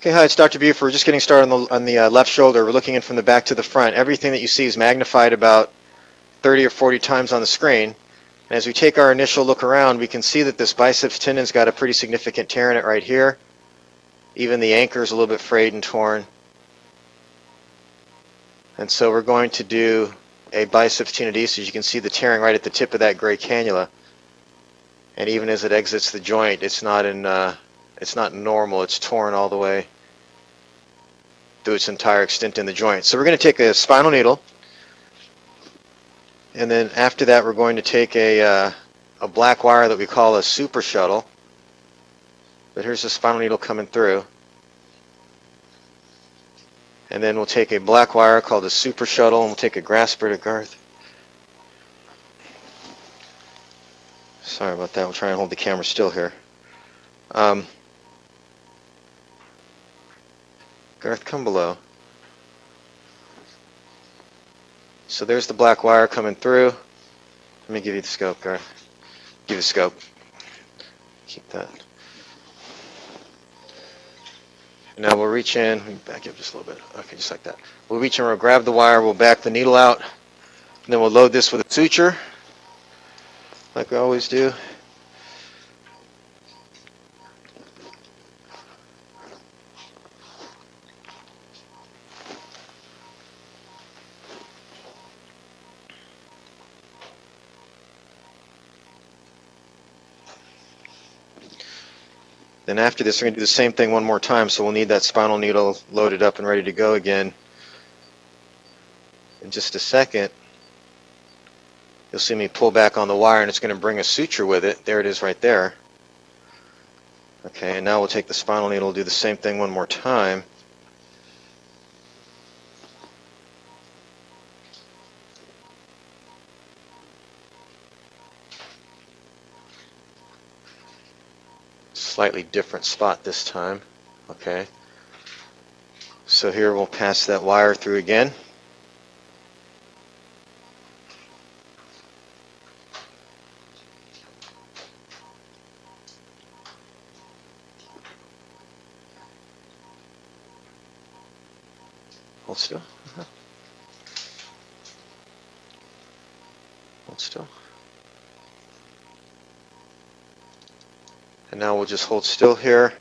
Okay, hi, it's Dr. Buford. We're just getting started on the left shoulder. We're looking in from the back to the front. Everything that you see is magnified about 30 or 40 times on the screen. And as we take our initial look around, we can see that this biceps tendon's got a pretty significant tear in it right here. Even the anchor is a little bit frayed and torn. And so we're going to do a biceps tenodesis. You can see the tearing right at the tip of that gray cannula. And even as it exits the joint, it's not normal. It's torn all the way through its entire extent in the joint. So we're going to take a spinal needle, and then after that we're going to take a black wire that we call a super shuttle. But here's the spinal needle coming through. And then we'll take a black wire called a super shuttle, and we'll take a grasper to Garth. Sorry about that. We'll try and hold the camera still here. Garth, come below. So there's the black wire coming through. Let me give you the scope, Garth. Give you the scope. Keep that. Now we'll reach in. Let me back up just a little bit. Okay, just like that. We'll reach in, we'll grab the wire, we'll back the needle out, and then we'll load this with a suture, like we always do. Then after this, we're going to do the same thing one more time, so we'll need that spinal needle loaded up and ready to go again. In just a second, you'll see me pull back on the wire, and it's going to bring a suture with it. There it is right there. Okay, and now we'll take the spinal needle, do the same thing one more time. Slightly different spot this time. Okay. So here we'll pass that wire through again. Hold still. Hold still. And now we'll just hold still here.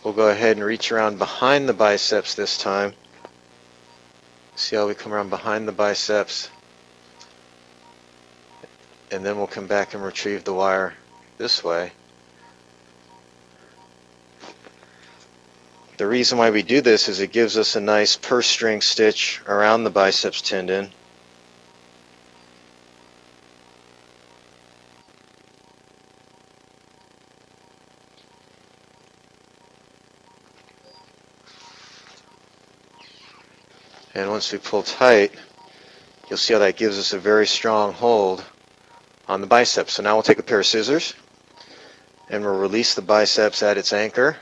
We'll go ahead and reach around behind the biceps this time. See how we come around behind the biceps. And then we'll come back and retrieve the wire this way. The reason why we do this is it gives us a nice purse string stitch around the biceps tendon. And once we pull tight, you'll see how that gives us a very strong hold on the biceps. So now we'll take a pair of scissors and we'll release the biceps at its anchor.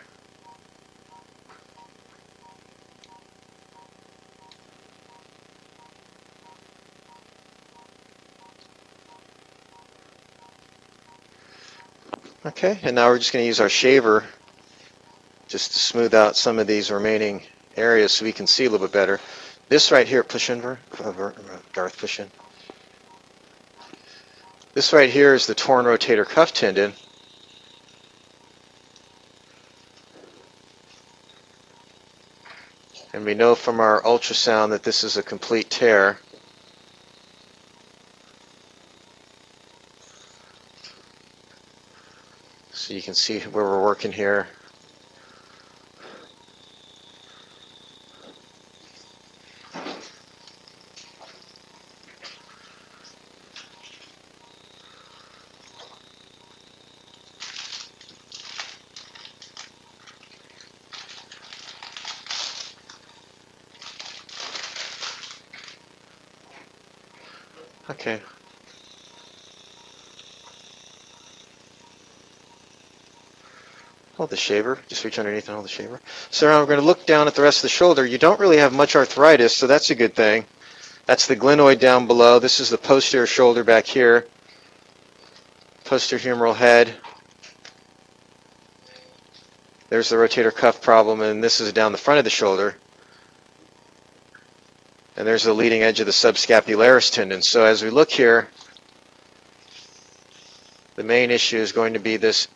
Okay, and now we're just going to use our shaver just to smooth out some of these remaining areas so we can see a little bit better. This right here, push in, Garth, push in. This right here is the torn rotator cuff tendon. And we know from our ultrasound that this is a complete tear. So you can see where we're working here. Okay. Hold the shaver. Just reach underneath and hold the shaver. So now we're going to look down at the rest of the shoulder. You don't really have much arthritis, so that's a good thing. That's the glenoid down below. This is the posterior shoulder back here. Posterior humeral head. There's the rotator cuff problem, and this is down the front of the shoulder. And there's the leading edge of the subscapularis tendon. So as we look here, the main issue is going to be this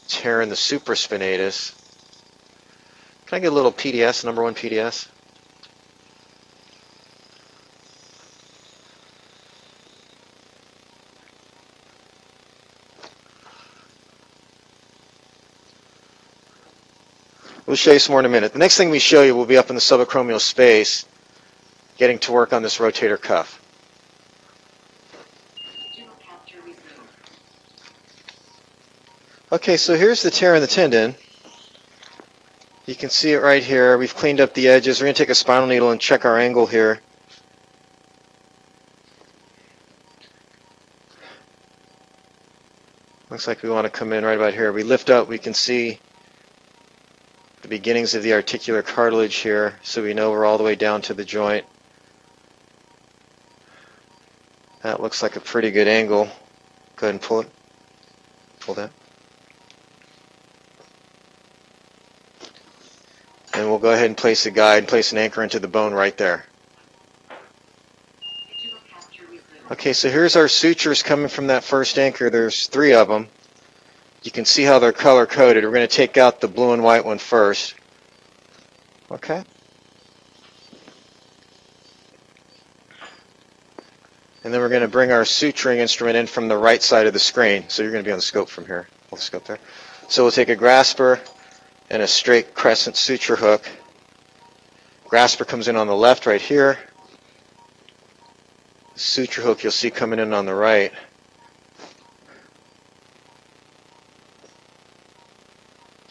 tear in the supraspinatus. Can I get a little PDS, number 1 PDS? We'll show you some more in a minute. The next thing we show you will be up in the subacromial space, getting to work on this rotator cuff. Okay, so here's the tear in the tendon. You can see it right here. We've cleaned up the edges. We're going to take a spinal needle and check our angle here. Looks like we want to come in right about here. We lift up, we can see the beginnings of the articular cartilage here, so we know we're all the way down to the joint. That looks like a pretty good angle. Go ahead and pull it. Pull that. And we'll go ahead and place a guide, place an anchor into the bone right there. Okay, so here's our sutures coming from that first anchor. There's 3 of them. You can see how they're color-coded. We're going to take out the blue and white one first. Okay. And then we're going to bring our suturing instrument in from the right side of the screen. So you're going to be on the scope from here. Hold the scope there. So we'll take a grasper and a straight crescent suture hook. Grasper comes in on the left right here. Suture hook you'll see coming in on the right.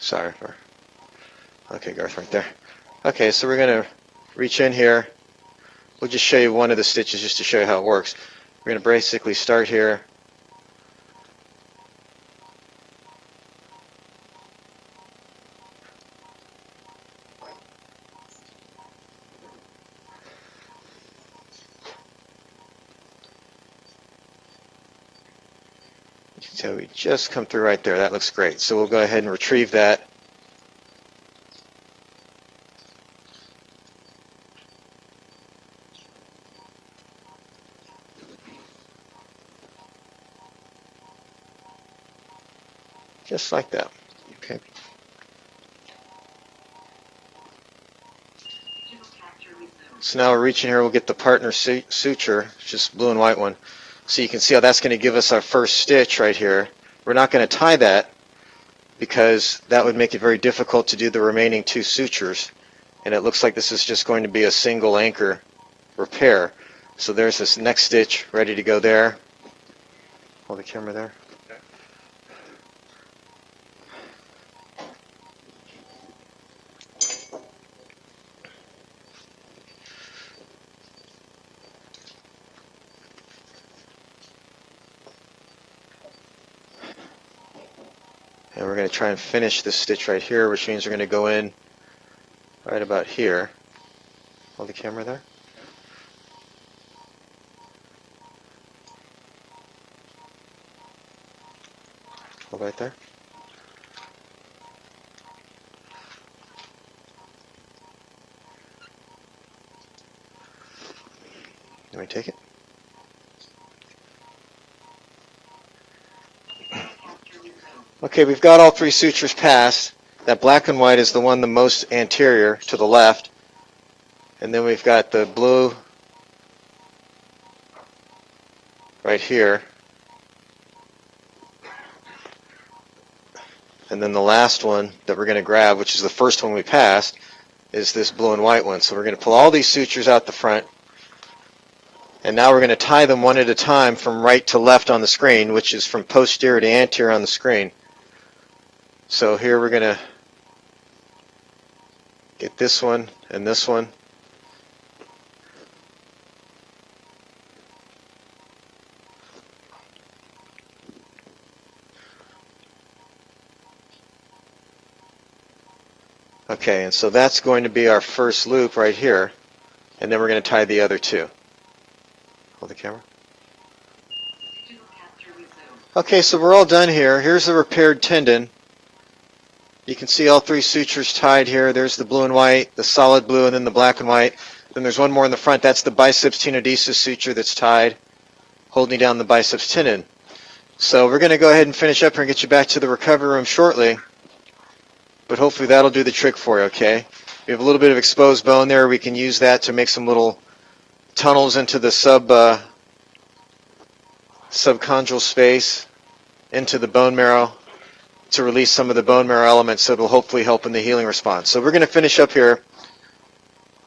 Sorry for... Okay, Garth, right there. Okay, so we're going to reach in here. We'll just show you one of the stitches just to show you how it works. We're going to basically start here. You can tell we just come through right there. That looks great. So we'll go ahead and retrieve that. Just like that. Okay. So now we're reaching here, we'll get the partner suture, just blue and white one. So you can see how that's going to give us our first stitch right here. We're not going to tie that because that would make it very difficult to do the remaining 2 sutures. And it looks like this is just going to be a single anchor repair. So there's this next stitch ready to go there. Hold the camera there. And we're going to try and finish this stitch right here, which means we're going to go in right about here. Hold the camera there. Hold right there. Let me take it. Okay, we've got all 3 sutures passed. That black and white is the one the most anterior to the left. And then we've got the blue right here. And then the last one that we're going to grab, which is the first one we passed, is this blue and white one. So we're going to pull all these sutures out the front. And now we're going to tie them one at a time from right to left on the screen, which is from posterior to anterior on the screen. So here we're going to get this one and this one. Okay, and so that's going to be our first loop right here. And then we're going to tie the other 2. Hold the camera. Okay, so we're all done here. Here's the repaired tendon. You can see all three sutures tied here. There's the blue and white, the solid blue, and then the black and white. Then there's one more in the front. That's the biceps tenodesis suture that's tied, holding down the biceps tendon. So we're going to go ahead and finish up here and get you back to the recovery room shortly. But hopefully that'll do the trick for you, okay? We have a little bit of exposed bone there. We can use that to make some little tunnels into the subchondral space, into the bone marrow, to release some of the bone marrow elements, so it'll hopefully help in the healing response. So we're going to finish up here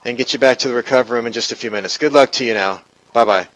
and get you back to the recovery room in just a few minutes. Good luck to you now. Bye-bye.